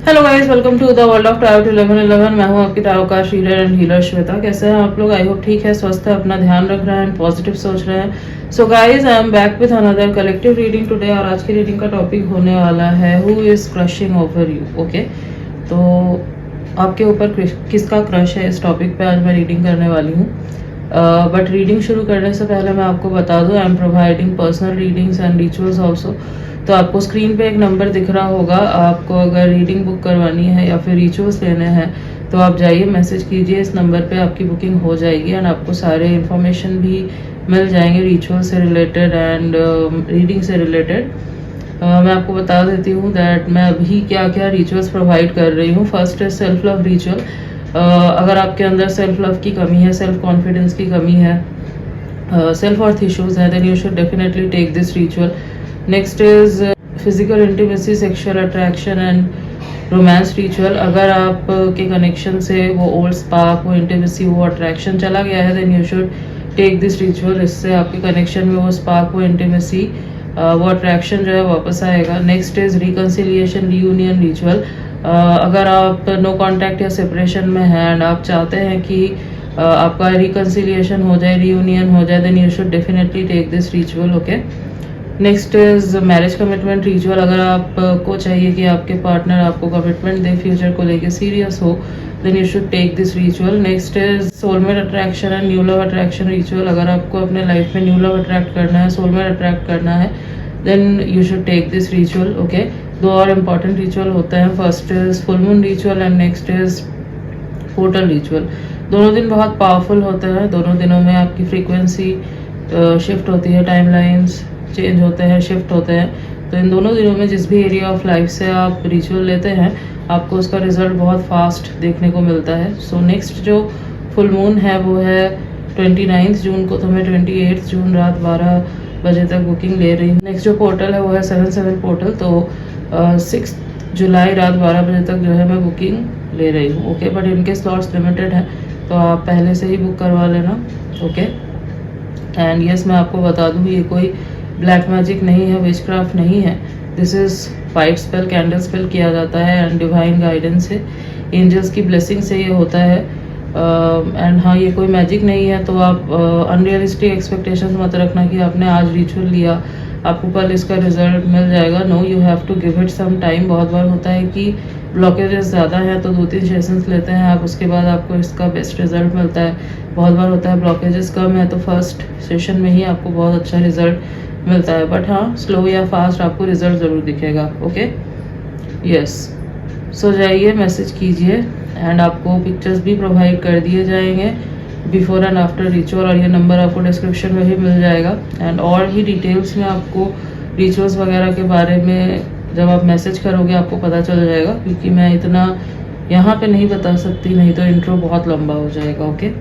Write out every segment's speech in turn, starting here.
Hello guys, welcome to the world of tarot 1111। मैं हूं आपकी टारो का रीडर एंड हीलर श्वेता। कैसे हैं आप लोग? आई होप ठीक है, स्वस्थ है, अपना ध्यान रख रहे हैं, पॉजिटिव सोच रहे हैं। So guys, I am back with another collective reading today. और आज की रीडिंग का टॉपिक होने वाला है who is crushing over you. Okay, तो आपके ऊपर किसका क्रश है, इस टॉपिक पे आज मैं रीडिंग करने वाली हूँ। बट रीडिंग शुरू करने से पहले मैं आपको बता दूं, I am providing personal readings and rituals also. तो आपको स्क्रीन पे एक नंबर दिख रहा होगा। आपको अगर रीडिंग बुक करवानी है या फिर रिचुअल्स लेने हैं तो आप जाइए, मैसेज कीजिए, इस नंबर पे आपकी बुकिंग हो जाएगी एंड आपको सारे इन्फॉर्मेशन भी मिल जाएंगे रिचुअल से रिलेटेड एंड रीडिंग से रिलेटेड। मैं आपको बता देती हूँ दैट मैं अभी क्या क्या रिचुअल्स प्रोवाइड कर रही हूँ। फर्स्ट है सेल्फ लव रिचुअल। अगर आपके अंदर सेल्फ लव की कमी है, सेल्फ कॉन्फिडेंस की कमी है, सेल्फ वर्थ इश्यूज है, then you should definitely take this ritual. Next is physical intimacy, sexual attraction and romance ritual. अगर आप के कनेक्शन से वो ओल्ड स्पार्क, वो इंटीमेसी, वो अट्रैक्शन चला गया है, then you should take this ritual. इससे आपके कनेक्शन में वो स्पार्क, वो इंटीमेसी, वो अट्रैक्शन जो है वापस आएगा। Next is reconciliation reunion ritual. अगर आप नो कॉन्टैक्ट या सेपरेशन में हैं एंड आप चाहते हैं कि आपका रिकन्सिलिएशन हो जाए, रीयूनियन हो जाए, then you should definitely take this ritual. Okay, next is marriage commitment ritual. अगर आपको चाहिए कि आपके पार्टनर आपको कमिटमेंट दे, फ्यूचर को लेके सीरियस हो, then you should take this ritual. Next is soulmate attraction and new love attraction ritual. अगर आपको अपने लाइफ में न्यू लव अट्रैक्ट करना है, सोलमेट अट्रैक्ट करना है, then you should take this ritual. Okay, दो और इम्पॉर्टेंट रिचुअल होते हैं। First is full moon ritual and next is portal ritual. दोनों दिन बहुत पावरफुल होते हैं। दोनों दिनों में आपकी फ्रीक्वेंसी शिफ्ट होती है, टाइमलाइंस चेंज होते हैं, शिफ्ट होते हैं। तो इन दोनों दिनों में जिस भी एरिया ऑफ लाइफ से आप रिचुअल लेते हैं, आपको उसका रिजल्ट बहुत फास्ट देखने को मिलता है। सो नेक्स्ट जो फुल मून है वो है 29 जून को, तो मैं 28 जून रात 12 बजे तक बुकिंग ले रही हूँ। नेक्स्ट जो पोर्टल है वो है 7/7 पोर्टल, तो 6 जुलाई रात 12 बजे तक जो है मैं बुकिंग ले रही हूँ। ओके, बट इनके स्लॉट्स लिमिटेड हैं, तो आप पहले से ही बुक करवा लेना। ओके, एंड यस, मैं आपको बता दूँ, ये कोई ब्लैक मैजिक नहीं है, विचक्राफ्ट नहीं है। This is white spell, candle spell किया जाता है एंड डिवाइन गाइडेंस है, एंजल्स की ब्लेसिंग से ये होता है। एंड हाँ, ये कोई मैजिक नहीं है, तो आप अनरियलिस्टिक एक्सपेक्टेशंस मत रखना कि आपने आज रिचुअल लिया आपको कल इसका रिजल्ट मिल जाएगा। No, you have to give it some time. बहुत बार होता है कि ब्लॉकेजेस ज़्यादा हैं तो 2-3 सेशंस लेते हैं आप, उसके बाद आपको इसका बेस्ट रिजल्ट मिलता है। बहुत बार होता है ब्लॉकेजेस कम है तो फर्स्ट सेशन में ही आपको बहुत अच्छा रिजल्ट मिलता है। बट हाँ, स्लो या फास्ट आपको रिजल्ट ज़रूर दिखेगा। ओके, यस, सो जाइए, मैसेज कीजिए एंड आपको पिक्चर्स भी प्रोवाइड कर दिए जाएंगे बिफोर एंड आफ्टर रिचुअल, और ये नंबर आपको डिस्क्रिप्शन में भी मिल जाएगा। एंड और भी डिटेल्स में आपको रिचुअल्स वगैरह के बारे में जब आप मैसेज करोगे आपको पता चल जाएगा, क्योंकि मैं इतना यहाँ पे नहीं बता सकती, नहीं तो इंट्रो बहुत लंबा हो जाएगा। Okay,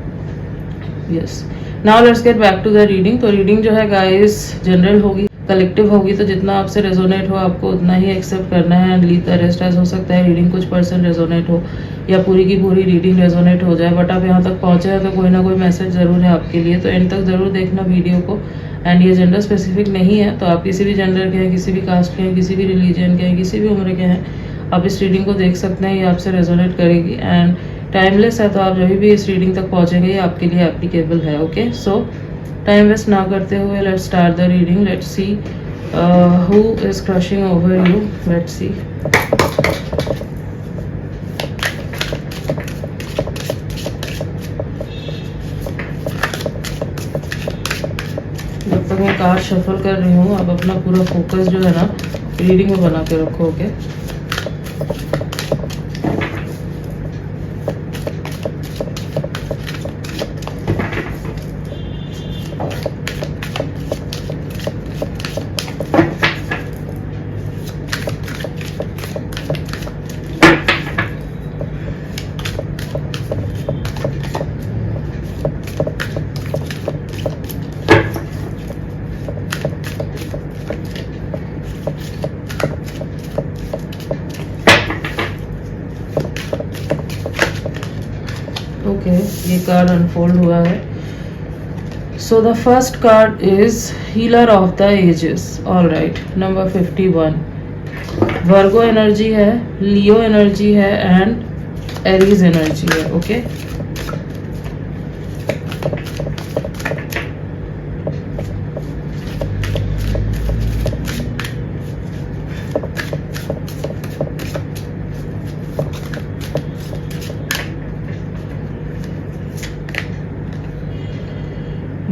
yes, now let's get back to the reading. तो रीडिंग जो है गाइस जनरल होगी, कलेक्टिव होगी, तो जितना आपसे रेजोनेट हो आपको उतना ही एक्सेप्ट करना है and leave the rest. As हो सकता है रीडिंग कुछ % रेजोनेट हो या पूरी की पूरी रीडिंग रेजोनेट हो जाए, बट आप यहाँ तक पहुँचे हैं तो कोई ना कोई मैसेज ज़रूर है आपके लिए, तो एंड तक ज़रूर देखना वीडियो को। एंड ये जेंडर स्पेसिफिक नहीं है, तो आप किसी भी जेंडर के हैं, किसी भी कास्ट के हैं, किसी भी रिलीजन के हैं, किसी भी उम्र के हैं, आप इस रीडिंग को देख सकते हैं। ये आपसे रेजोनेट करेगी एंड टाइमलेस है, तो आप जब भी इस रीडिंग तक पहुँचेंगे ये आपके लिए एप्लीकेबल है। ओके, सो टाइम वेस्ट ना करते हुए let's start the reading. Let's see who is crushing over you. Let's see. जब तक मैं कार्ड शफल कर रही हूँ, आप अपना पूरा फोकस जो है ना रीडिंग में बना के रखो। ओके, ओके, ये कार्ड अनफोल्ड हुआ है। So the first card is healer of the ages. All right, number 51। Virgo energy है, लियो एनर्जी है एंड एरीज एनर्जी है। Okay,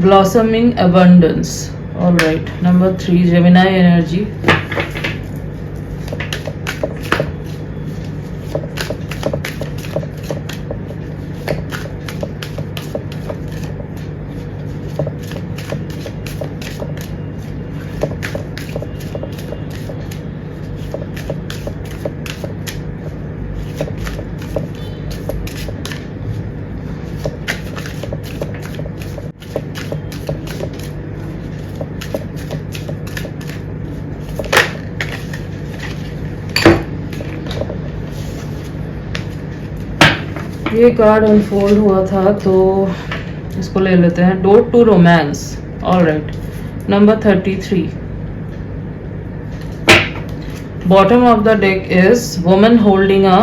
blossoming abundance. All right, number 3, Gemini energy. ये card unfold हुआ था तो इसको ले लेते हैं। Door to romance. All right, number 33। Bottom of the deck is woman holding a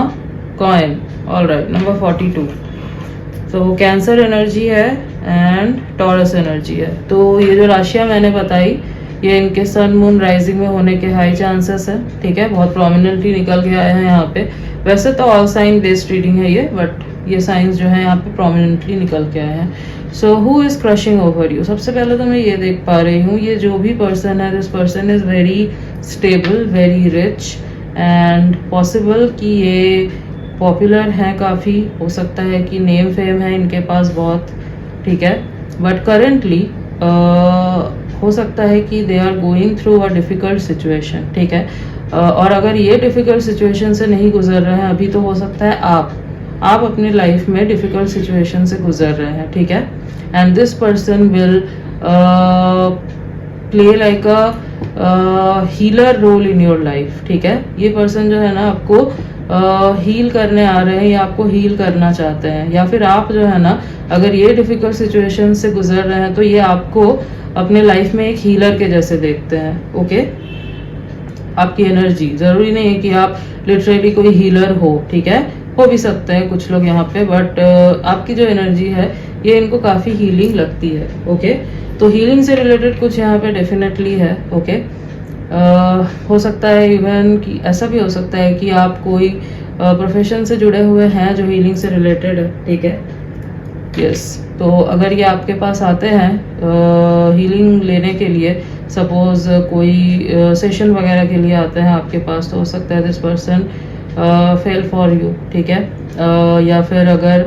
coin. All right, number 42। तो कैंसर एनर्जी है एंड टॉरस एनर्जी है। तो ये जो राशियां मैंने बताई ये इनके सन मून राइजिंग में होने के हाई चांसेस है। ठीक है, बहुत प्रोमिनेंटली निकल के आए हैं यहाँ पे। वैसे तो ऑल साइन बेस्ड रीडिंग है ये, बट ये साइंस जो है यहाँ पे प्रोमिनेंटली निकल के आए हैं। So who is crushing over you? सबसे पहले तो मैं ये देख पा रही हूँ, ये जो भी पर्सन है, this person is very stable, very rich and possible कि ये पॉपुलर हैं काफ़ी। हो सकता है कि नेम फेम है इनके पास बहुत। ठीक है, बट करेंटली हो सकता है कि they are going through a difficult situation. ठीक है, और अगर ये डिफ़िकल्ट सिचुएशन से नहीं गुजर रहे हैं अभी, तो हो सकता है आप अपनी लाइफ में डिफ़िकल्ट सिचुएशन से गुजर रहे हैं। ठीक है, and this person will play like a healer role in your life. ठीक है, ये पर्सन जो है ना आपको हील करने आ रहे हैं या आपको हील करना चाहते हैं, या फिर आप जो है ना अगर ये डिफ़िकल्ट सिचुएशन से गुजर रहे हैं तो ये आपको अपने लाइफ में एक हीलर के जैसे देखते हैं। ओके, आपकी एनर्जी, ज़रूरी नहीं है कि आप लिटरली कोई हीलर हो। ठीक है, हो भी सकते हैं कुछ लोग यहाँ पे, बट आपकी जो एनर्जी है ये इनको काफ़ी हीलिंग लगती है। ओके, तो हीलिंग से रिलेटेड कुछ यहाँ पे डेफिनेटली है। ओके, हो सकता है इवन कि ऐसा भी हो सकता है कि आप कोई प्रोफेशन से जुड़े हुए हैं जो हीलिंग से रिलेटेड है। ठीक है, यस, तो अगर ये आपके पास आते हैं हीलिंग लेने के लिए, सपोज कोई सेशन वगैरह के लिए आते हैं आपके पास, तो हो सकता है this person fail for you. ठीक है, या फिर अगर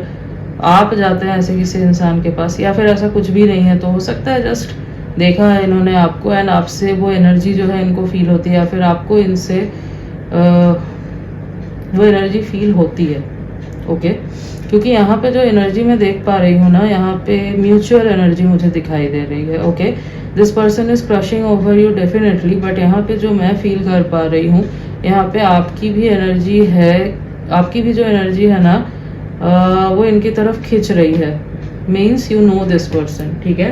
आप जाते हैं ऐसे किसी इंसान के पास, या फिर ऐसा कुछ भी नहीं है, तो हो सकता है जस्ट देखा है इन्होंने आपको एंड आपसे वो एनर्जी जो है इनको फील होती है, या फिर आपको इनसे वो एनर्जी फील होती है। ओके, क्योंकि यहाँ पे जो एनर्जी मैं देख पा रही हूँ ना, यहाँ पे म्यूचुअल एनर्जी मुझे दिखाई दे रही है। Okay, this person is crushing over you definitely, but यहाँ पे जो मैं फील कर पा रही हूँ, यहाँ पे आपकी भी एनर्जी है, आपकी भी जो एनर्जी है ना वो इनकी तरफ खिंच रही है। Means you know this person. ठीक है,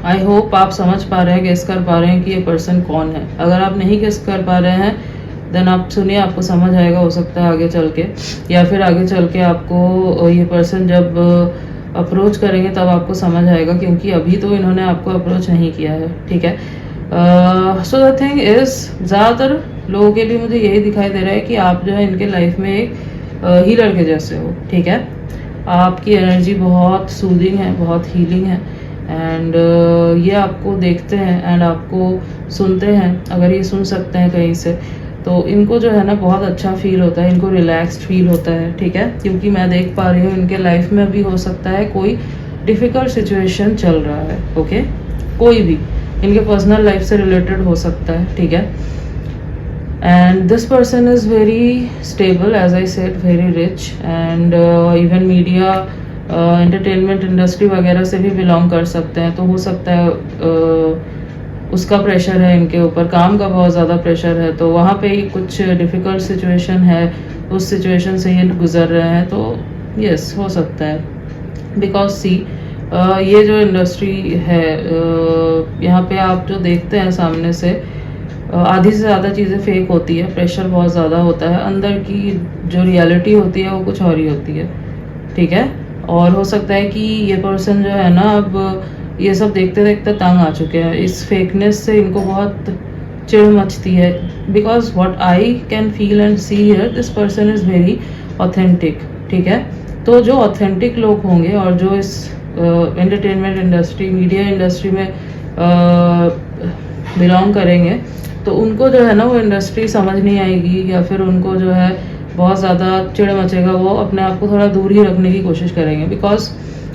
आई होप आप समझ पा रहे हैं, गेस कर पा रहे हैं कि ये पर्सन कौन है। अगर आप नहीं गेस कर पा रहे हैं देन आप सुनिए, आपको समझ आएगा हो सकता है आगे चल के, या फिर आगे चल के आपको ये पर्सन जब अप्रोच करेंगे तब आपको समझ आएगा, क्योंकि अभी तो इन्होंने आपको अप्रोच नहीं किया है। ठीक है, सो द थिंग इज, ज़्यादातर लोगों के लिए मुझे यही दिखाई दे रहा है कि आप जो है इनके लाइफ में एक हीलर के जैसे हो। ठीक है, आपकी एनर्जी बहुत सूदिंग है, बहुत हीलिंग है एंड ये आपको देखते हैं एंड आपको सुनते हैं। अगर ये सुन सकते हैं कहीं से तो इनको जो है ना बहुत अच्छा फील होता है, इनको रिलैक्स्ड फील होता है। ठीक है, क्योंकि मैं देख पा रही हूँ इनके लाइफ में अभी हो सकता है कोई डिफ़िकल्ट सिचुएशन चल रहा है। ओके, कोई भी इनके पर्सनल लाइफ से रिलेटेड हो सकता है। ठीक है, and this person is very stable, as I said, very rich and even media entertainment industry वगैरह से भी बिलोंग कर सकते हैं। तो हो सकता है उसका प्रेशर है इनके ऊपर, काम का बहुत ज़्यादा प्रेशर है, तो वहाँ पे ही कुछ डिफ़िकल्ट सिचुएशन है, उस सिचुएशन से ये गुजर रहे हैं। तो यस, हो सकता है, बिकॉज सी ये जो इंडस्ट्री है यहाँ पे आप जो देखते हैं सामने से, आधी से ज़्यादा चीज़ें फेक होती है, प्रेशर बहुत ज़्यादा होता है, अंदर की जो रियलिटी होती है वो कुछ और ही होती है, ठीक है। और हो सकता है कि ये पर्सन जो है ना अब ये सब देखते देखते तंग आ चुके हैं, इस फेकनेस से इनको बहुत चिढ़ मचती है, because what I can feel and see here, this person is very authentic, ठीक है। तो जो ऑथेंटिक लोग होंगे और जो इस एंटरटेनमेंट इंडस्ट्री, मीडिया इंडस्ट्री में बिलोंग करेंगे, तो उनको जो है ना वो इंडस्ट्री समझ नहीं आएगी, या फिर उनको जो है बहुत ज़्यादा चिढ़ मचेगा, वो अपने आप को थोड़ा दूर ही रखने की कोशिश करेंगे, बिकॉज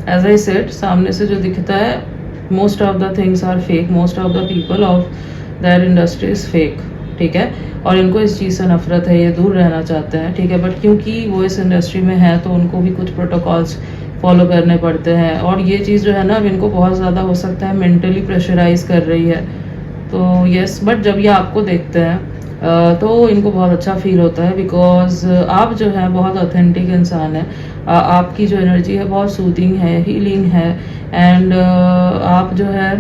एज आई सेड, सामने से जो दिखता है, most of the things are fake, most of the people of that industry is fake, ठीक है। और इनको इस चीज़ से नफरत है, ये दूर रहना चाहते हैं, ठीक है। बट क्योंकि वो इस इंडस्ट्री में है तो उनको भी कुछ प्रोटोकॉल्स फॉलो करने पड़ते हैं, और ये चीज़ जो है ना अब इनको बहुत ज़्यादा हो सकता है मेंटली प्रेशराइज कर रही है। तो यस, बट जब ये आपको देखते हैं तो इनको बहुत अच्छा फील होता है, बिकॉज आप जो है बहुत ऑथेंटिक इंसान है, आपकी जो एनर्जी है बहुत सूदिंग है, हीलिंग है, एंड आप जो है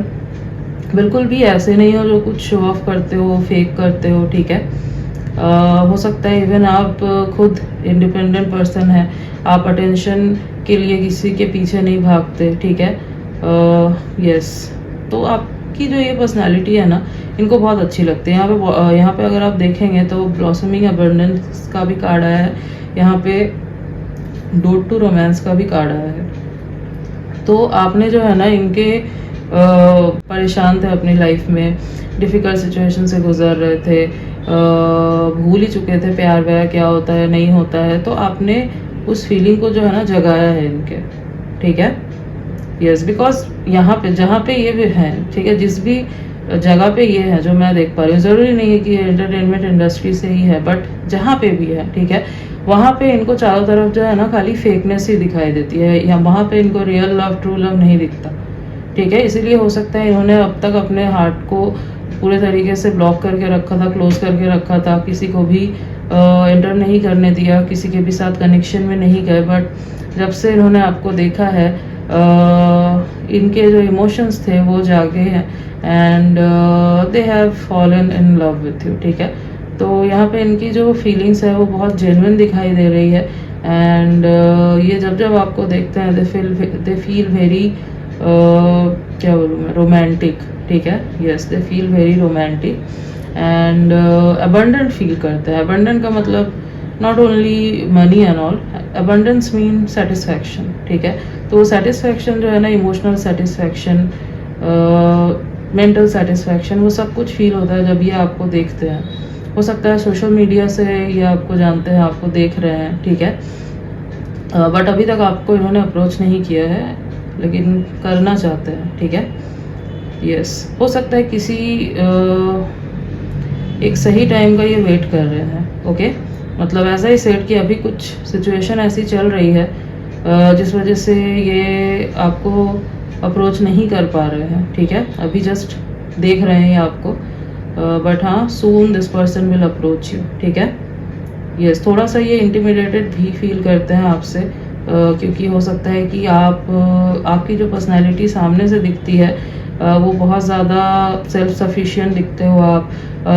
बिल्कुल भी ऐसे नहीं हो जो कुछ शो ऑफ करते हो, फेक करते हो, ठीक है। हो सकता है इवन आप खुद इंडिपेंडेंट पर्सन है, आप अटेंशन के लिए किसी के पीछे नहीं भागते, ठीक है। यस, तो आपकी जो ये पर्सनालिटी है ना, इनको बहुत अच्छी लगती है। यहाँ पे अगर आप देखेंगे तो ब्लॉसमिंग अबंडेंस का भी कार्ड आया है, यहाँ पे डोट टू रोमांस का भी कार्ड आया है। तो आपने जो है ना इनके परेशान थे अपनी लाइफ में, डिफ़िकल्ट सिचुएशन से गुजर रहे थे, भूल ही चुके थे प्यार व्यार क्या होता है, नहीं होता है, तो आपने उस फीलिंग को जो है ना जगाया है इनके, ठीक है। यस, बिकॉज यहाँ पे जहाँ पे ये भी हैं, ठीक है, जिस भी जगह पे ये है जो मैं देख पा रही हूँ, ज़रूरी नहीं है कि ये एंटरटेनमेंट इंडस्ट्री से ही है, बट जहाँ पे भी है, ठीक है, वहाँ पे इनको चारों तरफ जो है ना खाली फेकनेस ही दिखाई देती है, या वहाँ पे इनको रियल लव, ट्रू लव नहीं दिखता, ठीक है। इसीलिए हो सकता है इन्होंने अब तक अपने हार्ट को पूरे तरीके से ब्लॉक करके रखा था, क्लोज करके रखा था, किसी को भी एंटर नहीं करने दिया, किसी के भी साथ कनेक्शन में नहीं गए। बट जब से इन्होंने आपको देखा है, इनके जो इमोशंस थे वो जागे हैं, and they have fallen in love with you, ठीक है। तो यहाँ पे इनकी जो फीलिंग्स है वो बहुत जेन्युइन दिखाई दे रही है, एंड ये जब जब आपको देखते हैं दे फील वेरी क्या बोलूँ मैं, रोमांटिक, ठीक है। Yes, they feel very romantic and abundant feel करते हैं। अबंडेंट का मतलब not only money and all, abundance mean satisfaction, ठीक है। तो सेटिस्फैक्शन जो है ना, इमोशनल सेटिस्फैक्शन, मेंटल सेटिस्फैक्शन, वो सब कुछ फील होता है जब ये आपको देखते हैं। हो सकता है सोशल मीडिया से ये आपको जानते हैं, आपको देख रहे हैं, ठीक है, बट अभी तक आपको इन्होंने अप्रोच नहीं किया है, लेकिन करना चाहते हैं, ठीक है। यस, हो सकता है किसी एक सही टाइम का ये वेट कर रहे हैं, ओके। मतलब ऐसा ही सेट कि अभी कुछ सिचुएशन ऐसी चल रही है जिस वजह से ये आपको अप्रोच नहीं कर पा रहे हैं, ठीक है। अभी जस्ट देख रहे हैं ये आपको, बट हाँ, soon this person will approach you, ठीक है। यस, थोड़ा सा ये इंटिमिडेटेड भी फील करते हैं आपसे, क्योंकि हो सकता है कि आपकी जो पर्सनैलिटी सामने से दिखती है वो बहुत ज़्यादा सेल्फ सफिशिएंट दिखते हो आप,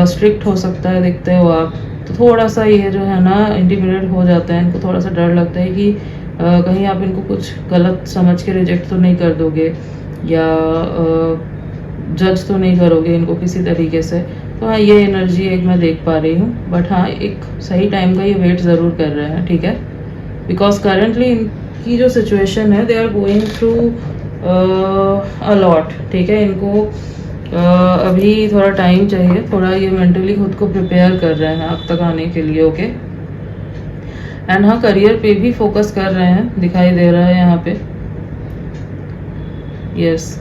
स्ट्रिक्ट हो सकता है दिखते हो आप, तो थोड़ा सा ये जो है ना इंटिमिडेट हो जाता है, इनको थोड़ा सा डर लगता है कि कहीं आप इनको कुछ गलत समझ के रिजेक्ट तो नहीं कर दोगे, या जज तो नहीं करोगे इनको किसी तरीके से। तो हाँ, ये एनर्जी एक मैं देख पा रही हूँ, बट हाँ, एक सही टाइम का ये वेट ज़रूर कर रहे हैं, ठीक है। बिकॉज करेंटली इनकी जो सिचुएशन है, they are going through a lot, ठीक है। इनको अभी थोड़ा टाइम चाहिए, थोड़ा ये मेंटली खुद को प्रिपेयर कर रहे हैं आप तक आने के लिए, ओके। एंड हाँ, करियर पे भी फोकस कर रहे हैं, दिखाई दे रहा है यहाँ पे। यस,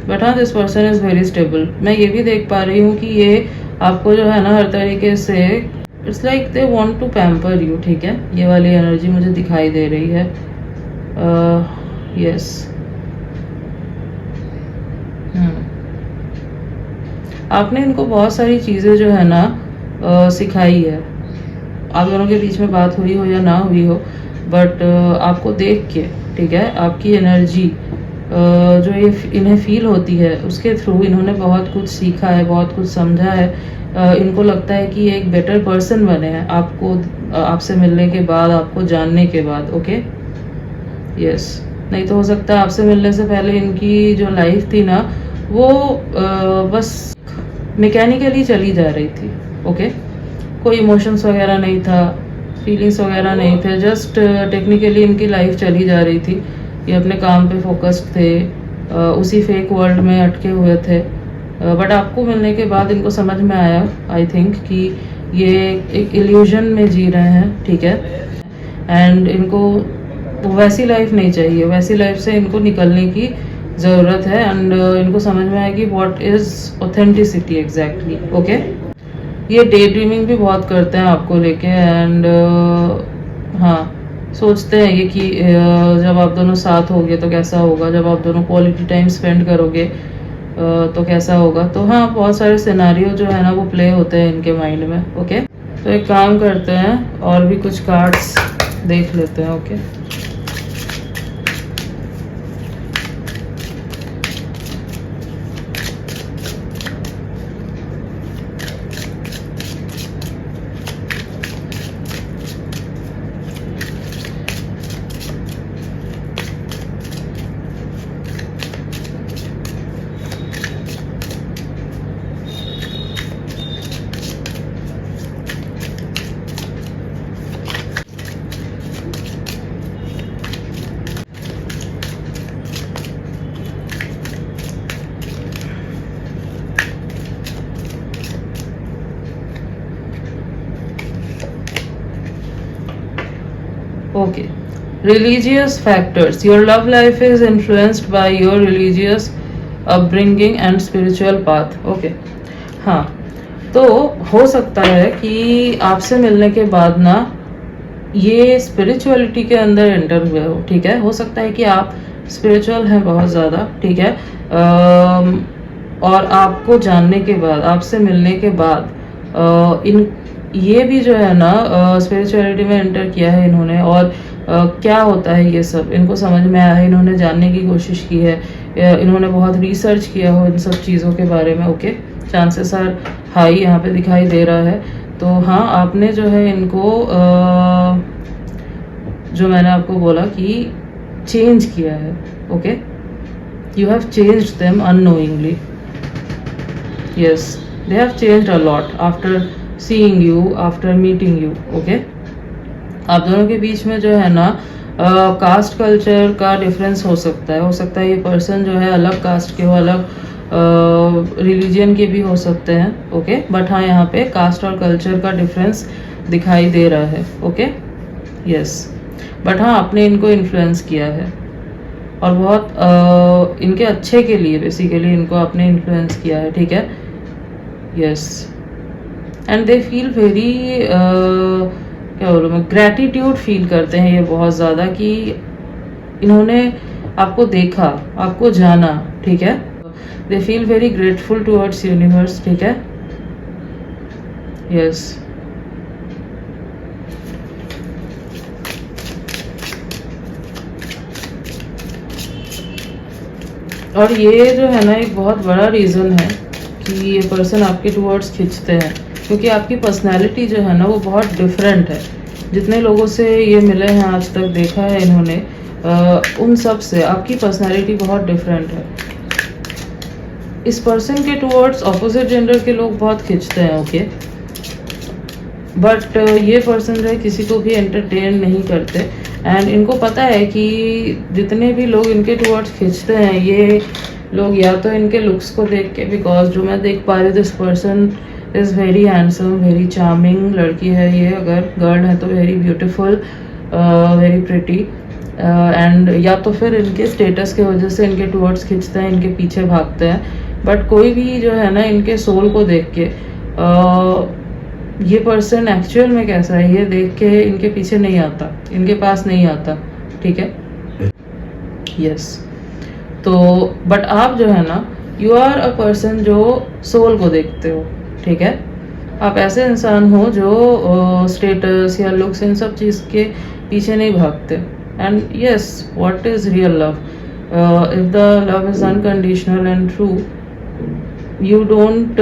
बट हाँ, this person is very stable. मैं ये भी देख पा रही हूँ कि ये आपको जो है ना हर तरीके से, it's like they want to pamper you, ठीक है। ये वाली एनर्जी मुझे दिखाई दे रही है। यस, आपने इनको बहुत सारी चीज़ें जो है ना सिखाई है। आप दोनों के बीच में बात हुई हो या ना हुई हो, बट आपको देख के, ठीक है, आपकी एनर्जी जो ये इन्हें फील होती है उसके थ्रू इन्होंने बहुत कुछ सीखा है, बहुत कुछ समझा है। इनको लगता है कि ये एक बेटर पर्सन बने हैं आपसे मिलने के बाद, आपको जानने के बाद। Okay, yes. नहीं तो हो सकता है आपसे मिलने से पहले इनकी जो लाइफ थी ना वो बस मैकेनिकली चली जा रही थी। ओके, कोई इमोशंस वगैरह नहीं था, फीलिंग्स वगैरह नहीं थे, जस्ट टेक्निकली इनकी लाइफ चली जा रही थी। ये अपने काम पे फोकस्ड थे, उसी फेक वर्ल्ड में अटके हुए थे। बट आपको मिलने के बाद इनको समझ में आया, आई थिंक, कि ये एक इल्यूजन में जी रहे हैं, ठीक है। एंड इनको वैसी लाइफ नहीं चाहिए, वैसी लाइफ से इनको निकलने की ज़रूरत है। एंड इनको समझ में आया कि what is authenticity exactly. Okay, ये डे ड्रीमिंग भी बहुत करते हैं आपको लेके। एंड हाँ, सोचते हैं ये कि जब आप दोनों साथ होगे तो कैसा होगा, जब आप दोनों क्वालिटी टाइम स्पेंड करोगे तो कैसा होगा। तो हाँ, बहुत सारे सिनेरियो जो है ना वो प्ले होते हैं इनके माइंड में। ओके, तो एक काम करते हैं और भी कुछ कार्ड्स देख लेते हैं। Okay, okay, religious factors. Your love life is influenced by your religious upbringing and spiritual path. Okay, हाँ, तो हो सकता है कि आपसे मिलने के बाद ना ये स्पिरिचुअलिटी के अंदर एंटर हुए हो, ठीक है। हो सकता है कि आप स्पिरिचुअल हैं बहुत ज़्यादा, ठीक है। और आपको जानने के बाद, आपसे मिलने के बाद इन ये भी जो है ना स्पिरिचुअलिटी में एंटर किया है इन्होंने। और क्या होता है ये सब इनको समझ में आया है, इन्होंने जानने की कोशिश की है, इन्होंने बहुत रिसर्च किया हो इन सब चीज़ों के बारे में। ओके, चांसेस आर हाई यहाँ पे दिखाई दे रहा है। तो हाँ, आपने जो है इनको जो मैंने आपको बोला कि चेंज किया है। Okay, you have changed them unknowingly. Yes, they have changed a lot after seeing you, after meeting you. Okay, आप दोनों के बीच में जो है ना कास्ट कल्चर का डिफरेंस हो सकता है ये पर्सन जो है अलग कास्ट के हो, अलग रिलीजन के भी हो सकते हैं। ओके, बट हाँ, यहाँ पे कास्ट और कल्चर का डिफरेंस दिखाई दे रहा है। ओके, यस, बट हाँ, आपने इनको इन्फ्लुएंस किया है और बहुत इनके अच्छे के लिए बेसिकली इनको आपने इन्फ्लुएंस किया है, ठीक है। Yes, and they feel very क्या बोलूँ मैं, ग्रैटिट्यूड फील करते हैं ये बहुत ज़्यादा कि इन्होंने आपको देखा, आपको जाना, ठीक है। They feel very grateful towards universe, ठीक है। यस, और ये जो है ना एक बहुत बड़ा रीज़न है कि ये पर्सन आपके टूवर्ड्स खींचते हैं, क्योंकि आपकी पर्सनैलिटी जो है ना वो बहुत डिफरेंट है। जितने लोगों से ये मिले हैं आज तक, देखा है इन्होंने, उन सब से आपकी पर्सनैलिटी बहुत डिफरेंट है। इस पर्सन के टूवर्ड्स ऑपोजिट जेंडर के लोग बहुत खींचते हैं। ओके, बट ये पर्सन जो है किसी को भी एंटरटेन नहीं करते। एंड इनको पता है कि जितने भी लोग इनके टूवर्ड्स खींचते हैं ये लोग या तो इनके लुक्स को देख के, बिकॉज जो मैं देख पा रही हूँ this person is very handsome, very charming लड़की है ये, अगर गर्ल है तो very beautiful, very pretty. And या तो फिर इनके स्टेटस के वजह से इनके टूवर्ड्स खींचते हैं, इनके पीछे भागते हैं। बट कोई भी जो है ना इनके सोल को देख के ये पर्सन एक्चुअल में कैसा है ये देख के इनके पीछे नहीं आता, इनके पास नहीं आता, ठीक है। यस, तो बट आप जो है ना यू आर अ पर्सन जो सोल को देखते हो, ठीक है। आप ऐसे इंसान हो जो स्टेटस या लुक्स इन सब चीज़ के पीछे नहीं भागते। And yes, what is real love, if the love is unconditional and true, you don't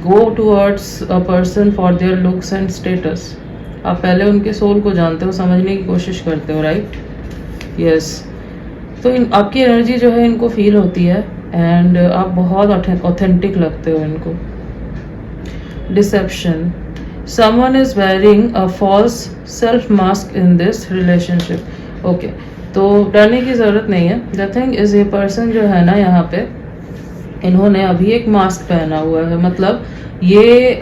go towards a person for their looks and status. आप पहले उनके सोल को जानते हो, समझने की कोशिश करते हो, राइट? यस। तो आपकी एनर्जी जो है इनको फील होती है एंड आप बहुत ऑथेंटिक लगते हो इनको। Deception, someone is wearing a false self mask in this relationship. Okay, तो डरने की ज़रूरत नहीं है। द थिंग इज, ये पर्सन जो है ना यहाँ पे, इन्होंने अभी एक मास्क पहना हुआ है, मतलब ये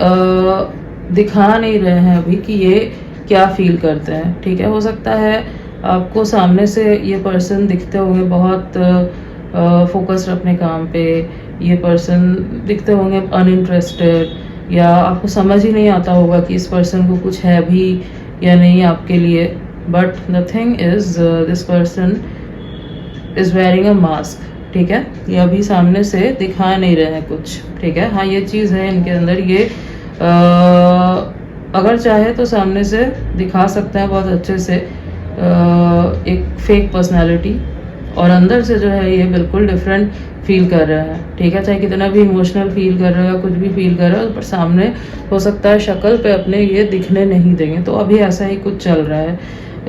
दिखा नहीं रहे हैं अभी कि ये क्या फील करते हैं, ठीक है? हो सकता है आपको सामने से ये पर्सन दिखते होंगे बहुत फोकस्ड अपने काम पे, ये पर्सन दिखते होंगे अनइंटरेस्टेड, या आपको समझ ही नहीं आता होगा कि इस पर्सन को कुछ है भी या नहीं आपके लिए। But the thing is, this person is wearing a mask, ठीक है? ये अभी सामने से दिखा नहीं रहे हैं कुछ, ठीक है? हाँ, ये चीज़ है इनके अंदर, ये अगर चाहे तो सामने से दिखा सकते हैं बहुत अच्छे से एक फेक पर्सनालिटी, और अंदर से जो है ये बिल्कुल डिफरेंट फील कर रहा है, ठीक है? चाहे कितना भी इमोशनल फील कर रहा है, कुछ भी फील कर रहा है, पर सामने हो सकता है शक्ल पे अपने ये दिखने नहीं देंगे। तो अभी ऐसा ही कुछ चल रहा है।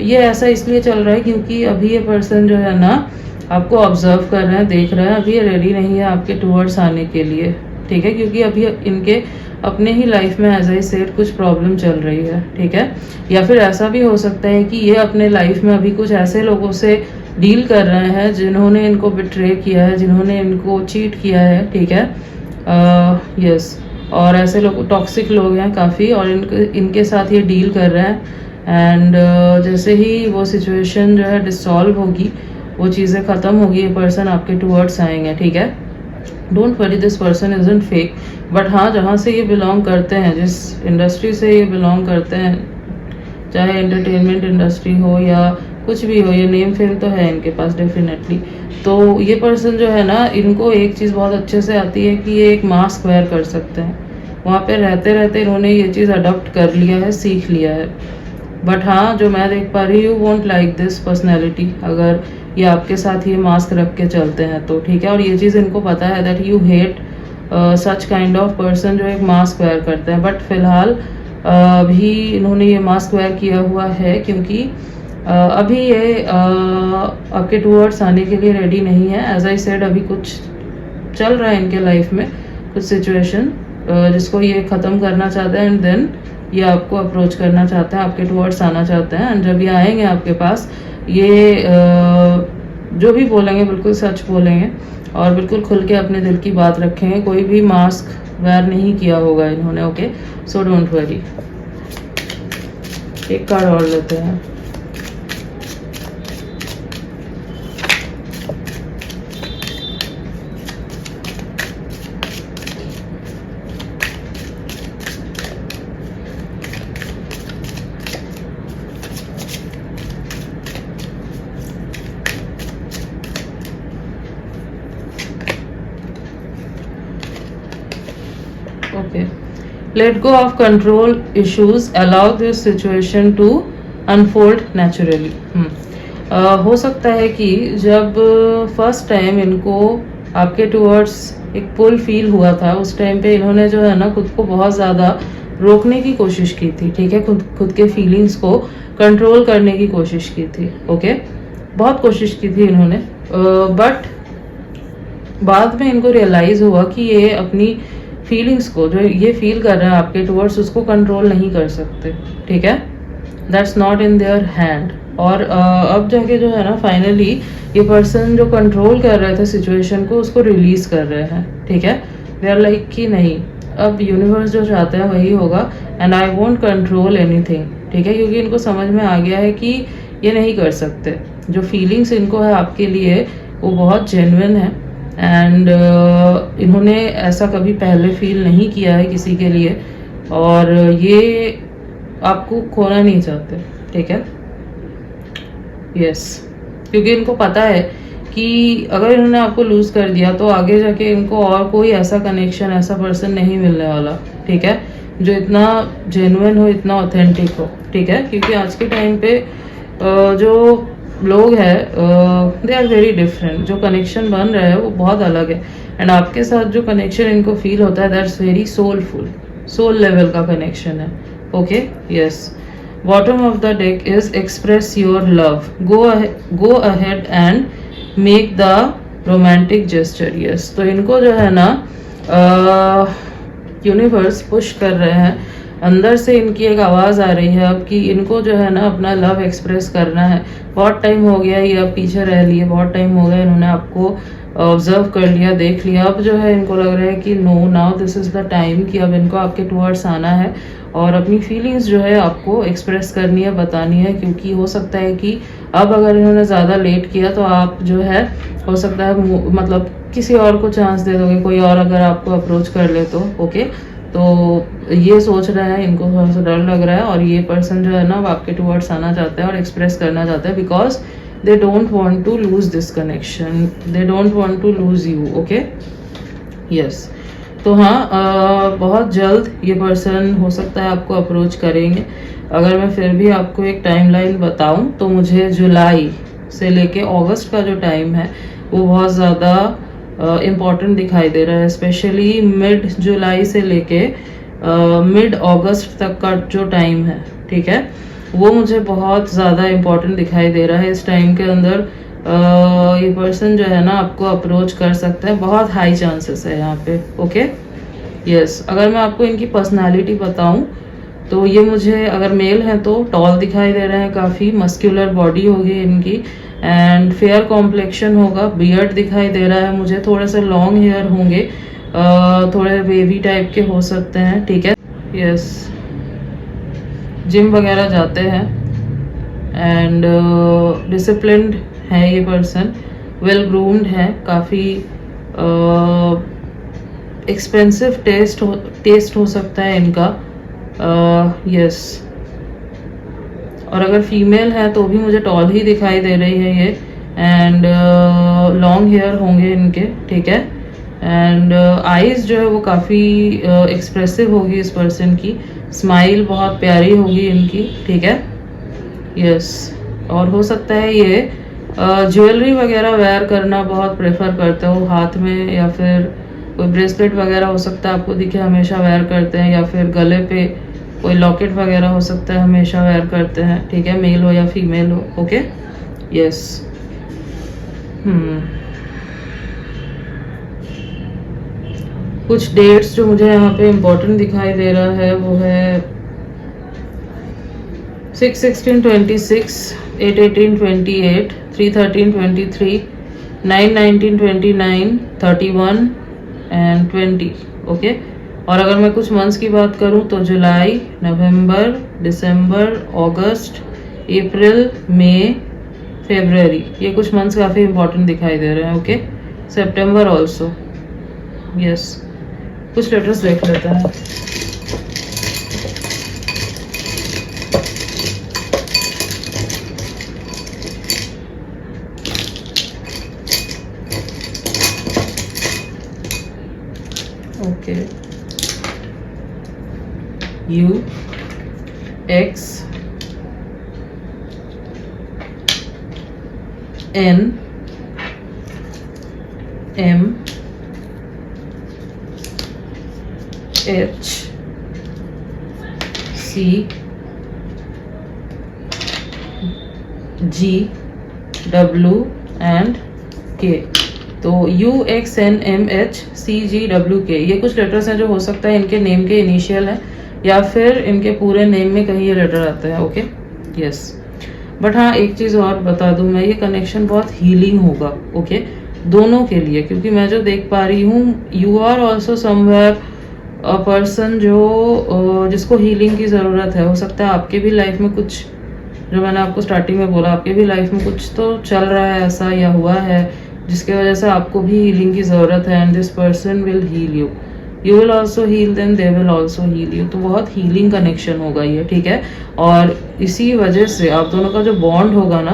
ये ऐसा इसलिए चल रहा है क्योंकि अभी ये पर्सन जो है ना आपको ऑब्जर्व कर रहे हैं, देख रहे हैं, अभी ये रेडी नहीं है आपके टूवर्ड्स आने के लिए, ठीक है? क्योंकि अभी इनके अपने ही लाइफ में एज आई सेड कुछ प्रॉब्लम चल रही है, ठीक है? या फिर ऐसा भी हो सकता है कि ये अपने लाइफ में अभी कुछ ऐसे लोगों से डील कर रहे हैं जिन्होंने इनको बिट्रे किया है, जिन्होंने इनको चीट किया है, ठीक है? यस। और ऐसे लोग टॉक्सिक लोग हैं काफ़ी, और इनके साथ ये डील कर रहे हैं। एंड जैसे ही वो सिचुएशन जो है डिसॉल्व होगी, वो चीज़ें ख़त्म होगी, ये पर्सन आपके टूवर्ड्स आएंगे, ठीक है? Don't worry, this person isn't fake. But हाँ, जहाँ से ये बिलोंग करते हैं, जिस इंडस्ट्री से ये बिलोंग करते हैं, चाहे एंटरटेनमेंट इंडस्ट्री हो या कुछ भी हो, ये नेम फेम तो है इनके पास डेफिनेटली। तो ये पर्सन जो है ना, इनको एक चीज़ बहुत अच्छे से आती है कि ये एक मास्क वेयर कर सकते हैं। वहाँ पे रहते रहते इन्होंने ये चीज़ अडॉप्ट कर लिया है, सीख लिया है। बट हाँ, जो मैं देख पा रही हूँ, you won't like this personality अगर ये आपके साथ ये मास्क रख के चलते हैं तो, ठीक है? और ये चीज़ इनको पता है that you hate such kind of person जो एक मास्क वेयर करते हैं। बट फिलहाल भी इन्होंने ये मास्क वेयर किया हुआ है क्योंकि अभी ये आपके टूवर्ड्स आने के लिए रेडी नहीं है। एज आई सेड, अभी कुछ चल रहा है इनके लाइफ में, कुछ सिचुएशन जिसको ये ख़त्म करना चाहते हैं, एंड देन ये आपको अप्रोच करना चाहते हैं, आपके टूवर्ड्स आना चाहते हैं। एंड जब ये आएंगे आपके पास, ये जो भी बोलेंगे बिल्कुल सच बोलेंगे और बिल्कुल खुल के अपने दिल की बात रखेंगे। कोई भी मास्क वेयर नहीं किया होगा इन्होंने, ओके? So don't worry. एक कार्ड और लेते हैं। Okay. Let go of control issues. Allow this situation to unfold naturally. हो सकता है कि जब फर्स्ट टाइम इनको आपके टूवर्ड्स एक पुल फील हुआ था, उस टाइम पे इन्होंने जो है ना खुद को बहुत ज़्यादा रोकने की कोशिश की थी, ठीक है? खुद के फीलिंग्स को कंट्रोल करने की कोशिश की थी, ओके? बहुत कोशिश की थी इन्होंने, बट बाद में इनको रियलाइज़ हुआ कि ये अपनी फीलिंग्स को, जो ये फील कर रहे हैं आपके टूवर्ड्स, उसको कंट्रोल नहीं कर सकते, ठीक है? That's not in their hand. और अब जाके जो है ना फाइनली ये पर्सन जो कंट्रोल कर रहे थे सिचुएशन को, उसको रिलीज कर रहे हैं, ठीक है? दे आर लाइक कि नहीं, अब यूनिवर्स जो चाहते हैं वही होगा, and I won't control anything, ठीक है? क्योंकि इनको समझ में आ गया है कि ये नहीं कर सकते। जो फीलिंग्स इनको है आपके लिए वो बहुत जेन्युइन है, एंड इन्होंने ऐसा कभी पहले फील नहीं किया है किसी के लिए, और ये आपको खोना नहीं चाहते, ठीक है? यस, क्योंकि इनको पता है कि अगर इन्होंने आपको लूज कर दिया तो आगे जाके इनको और कोई ऐसा कनेक्शन, ऐसा पर्सन नहीं मिलने वाला, ठीक है? जो इतना जेन्युइन हो, इतना ऑथेंटिक हो, ठीक है? क्योंकि आज के टाइम पे जो लोग हैं दे आर वेरी डिफरेंट, जो कनेक्शन बन रहा है वो बहुत अलग है। एंड आपके साथ जो कनेक्शन इनको फील होता है that's very soulful, soul level का कनेक्शन है। Okay, yes. Bottom of the deck is express your love, go ahead and make the romantic gesture. Yes, तो इनको जो है ना यूनिवर्स पुश कर रहे हैं, अंदर से इनकी एक आवाज़ आ रही है अब कि इनको जो है ना अपना लव एक्सप्रेस करना है। बहुत टाइम हो गया ये अब पीछे रह लिए, बहुत टाइम हो गया इन्होंने आपको ऑब्जर्व कर लिया, देख लिया। अब जो है इनको लग रहा है कि no, now this is the time कि अब इनको आपके टूवर्ड्स आना है और अपनी फीलिंग्स जो है आपको एक्सप्रेस करनी है, बतानी है। क्योंकि हो सकता है कि अब अगर इन्होंने ज़्यादा लेट किया तो आप जो है हो सकता है मतलब किसी और को चांस दे दोगे, कोई और अगर आपको अप्रोच कर ले तो। ओके, तो ये सोच रहे हैं, इनको थोड़ा सा डर लग रहा है और ये पर्सन जो है ना वो आपके टूवर्ड्स आना चाहता है और एक्सप्रेस करना चाहता है because they don't want to lose this connection, they don't want to lose you. okay, yes. तो हाँ, बहुत जल्द ये पर्सन हो सकता है आपको अप्रोच करेंगे। अगर मैं फिर भी आपको एक टाइमलाइन बताऊं तो मुझे जुलाई से लेके अगस्त का जो टाइम है वो बहुत ज़्यादा इम्पॉर्टेंट दिखाई दे रहा है। स्पेशली मिड जुलाई से लेके मिड अगस्त तक का जो टाइम है, ठीक है, वो मुझे बहुत ज़्यादा इम्पोर्टेंट दिखाई दे रहा है। इस टाइम के अंदर ये पर्सन जो है ना आपको अप्रोच कर सकता है, बहुत हाई चांसेस है यहाँ पे। Okay, yes. अगर मैं आपको इनकी पर्सनालिटी बताऊं तो ये मुझे, अगर मेल है तो टॉल दिखाई दे रहे हैं, काफ़ी मस्क्यूलर बॉडी होगी इनकी एंड फेयर कॉम्प्लेक्शन होगा, बियर्ड दिखाई दे रहा है मुझे, थोड़े से लॉन्ग हेयर होंगे, थोड़े वेवी टाइप के हो सकते हैं, ठीक है, यस। जिम वगैरह जाते हैं एंड डिसिप्लिन्ड है ये पर्सन, वेल ग्रूम्ड है, काफ़ी एक्सपेंसिव टेस्ट हो सकता है इनका, यस। और अगर फीमेल है तो भी मुझे टॉल ही दिखाई दे रही है ये एंड लॉन्ग हेयर होंगे इनके, ठीक है। एंड आईज जो है वो काफ़ी एक्सप्रेसिव होगी इस पर्सन की, स्माइल बहुत प्यारी होगी इनकी, ठीक है, यस। और हो सकता है ये ज्वेलरी वगैरह वेयर करना बहुत प्रेफर करते हो, हाथ में या फिर कोई ब्रेसलेट वगैरह हो सकता है आपको दिखे हमेशा वेयर करते हैं, या फिर गले पे कोई लॉकेट वगैरह हो सकता है हमेशा वेयर करते हैं, ठीक है, मेल हो या फीमेल हो। Okay, yes. कुछ डेट्स जो मुझे यहाँ पे इम्पोर्टेंट दिखाई दे रहा है वो है 6/16/26, 8/18/28, 3/13/23, 9/19/29, 31 एंड 20। ओके, और अगर मैं कुछ मंथ्स की बात करूँ तो जुलाई, नवंबर, दिसंबर, अगस्त, अप्रैल, मई, फरवरी, ये कुछ मंथ्स काफ़ी इंपॉर्टेंट दिखाई दे रहे हैं। ओके, सितंबर ऑल्सो, यस। कुछ लेटर्स देख लेते हैं। Okay, U X N M H C G W and K। तो U X N M H C G W K, ये कुछ लेटर्स हैं जो हो सकता है इनके नेम के इनिशियल हैं या फिर इनके पूरे नेम में कहीं ये लेटर आता है। Okay, yes. बट हाँ, एक चीज़ और बता दूं मैं, ये कनेक्शन बहुत हीलिंग होगा, ओके, दोनों के लिए। क्योंकि मैं जो देख पा रही हूँ, you are also somewhere a person जो जिसको हीलिंग की ज़रूरत है। हो सकता है आपके भी लाइफ में कुछ, जो मैंने आपको स्टार्टिंग में बोला, आपके भी लाइफ में कुछ तो चल रहा है ऐसा या हुआ है जिसके वजह से आपको भी हीलिंग की ज़रूरत है and this person will heal you, you will also heal them, they will also heal you. तो बहुत हीलिंग कनेक्शन होगा ये, ठीक है। और इसी वजह से आप दोनों का जो बॉन्ड होगा ना,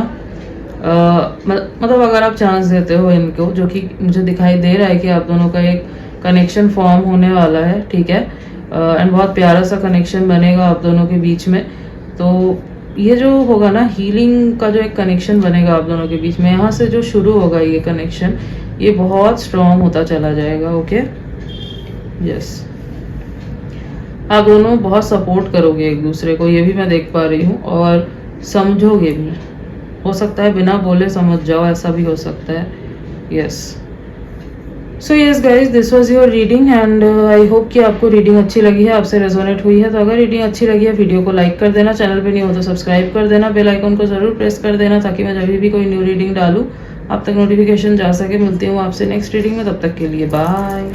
मतलब अगर आप चांस देते हो इनको, जो कि मुझे दिखाई दे रहा है कि आप दोनों का एक कनेक्शन फॉर्म होने वाला है, ठीक है, एंड बहुत प्यारा सा कनेक्शन बनेगा आप दोनों के बीच में। तो ये जो होगा ना, हीलिंग का जो एक कनेक्शन बनेगा आप दोनों के बीच में, यहाँ से जो शुरू होगा ये कनेक्शन, ये बहुत स्ट्रॉन्ग होता चला जाएगा। ओके, यस, आप दोनों बहुत सपोर्ट करोगे एक दूसरे को, ये भी मैं देख पा रही हूँ, और समझोगे भी। हो सकता है बिना बोले समझ जाओ, ऐसा भी हो सकता है। Yes, so yes guys, this was your reading and I hope कि आपको रीडिंग अच्छी लगी है, आपसे रेजोनेट हुई है। तो अगर रीडिंग अच्छी लगी है, वीडियो को लाइक कर देना, चैनल पे नहीं हो तो सब्सक्राइब कर देना, बेल आइकन को जरूर प्रेस कर देना, ताकि मैं जब भी कोई न्यू रीडिंग डालूँ आप तक नोटिफिकेशन जा सके। मिलती हूँ आपसे नेक्स्ट रीडिंग में, तब तक के लिए बाय।